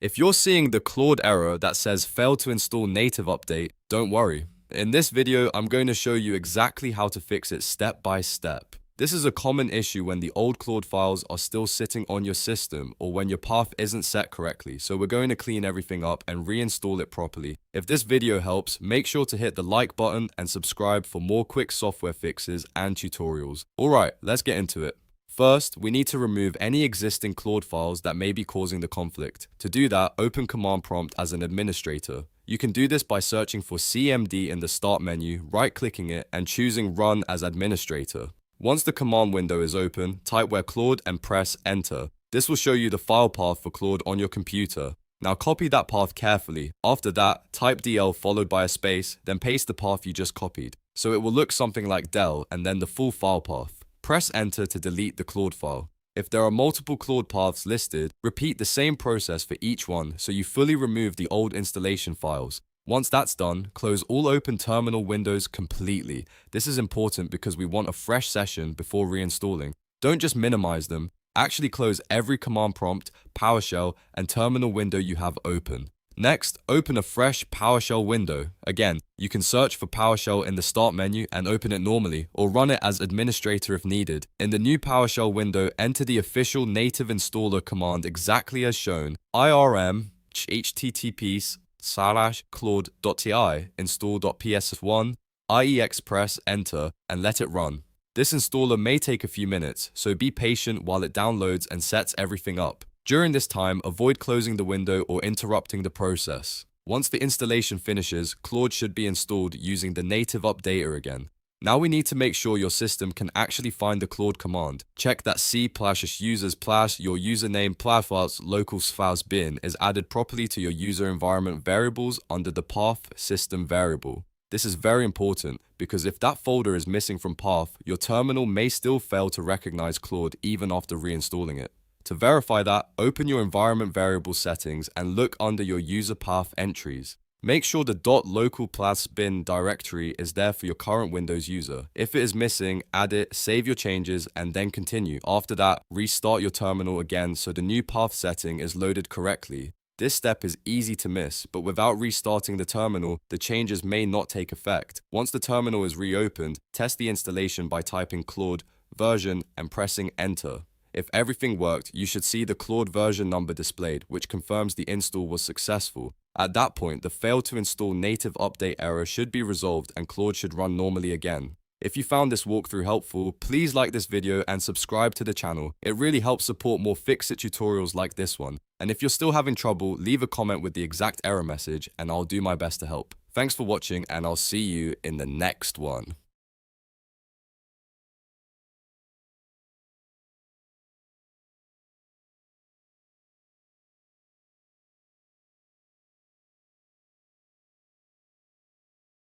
If you're seeing the Claude error that says failed to install native update, don't worry. In this video, I'm going to show you exactly how to fix it step by step. This is a common issue when the old Claude files are still sitting on your system or when your path isn't set correctly, so we're going to clean everything up and reinstall it properly. If this video helps, make sure to hit the like button and subscribe for more quick software fixes and tutorials. Alright, let's get into it. First, we need to remove any existing Claude files that may be causing the conflict. To do that, open Command Prompt as an administrator. You can do this by searching for CMD in the Start menu, right-clicking it, and choosing Run as Administrator. Once the command window is open, type where Claude and press Enter. This will show you the file path for Claude on your computer. Now copy that path carefully. After that, type DL followed by a space, then paste the path you just copied. So it will look something like del and then the full file path. Press Enter to delete the Claude file. If there are multiple Claude paths listed, repeat the same process for each one so you fully remove the old installation files. Once that's done, close all open terminal windows completely. This is important because we want a fresh session before reinstalling. Don't just minimize them, actually close every command prompt, PowerShell, and terminal window you have open. Next, open a fresh PowerShell window. Again, you can search for PowerShell in the Start menu and open it normally, or run it as administrator if needed. In the new PowerShell window, enter the official native installer command exactly as shown, irm https://claude.ti install.ps1 iex press enter and let it run. This installer may take a few minutes, so be patient while it downloads and sets everything up. During this time, avoid closing the window or interrupting the process. Once the installation finishes, Claude should be installed using the native updater again. Now we need to make sure your system can actually find the Claude command. Check that c/users/ your username /files local files bin is added properly to your user environment variables under the path system variable. This is very important because if that folder is missing from path, your terminal may still fail to recognize Claude even after reinstalling it. To verify that, open your environment variable settings and look under your user path entries. Make sure the .local bin directory is there for your current Windows user. If it is missing, add it, save your changes, and then continue. After that, restart your terminal again so the new path setting is loaded correctly. This step is easy to miss, but without restarting the terminal, the changes may not take effect. Once the terminal is reopened, test the installation by typing Claude version and pressing Enter. If everything worked, you should see the Claude version number displayed, which confirms the install was successful. At that point, the failed to install native update error should be resolved and Claude should run normally again. If you found this walkthrough helpful, please like this video and subscribe to the channel. It really helps support more fix-it tutorials like this one. And if you're still having trouble, leave a comment with the exact error message and I'll do my best to help. Thanks for watching and I'll see you in the next one.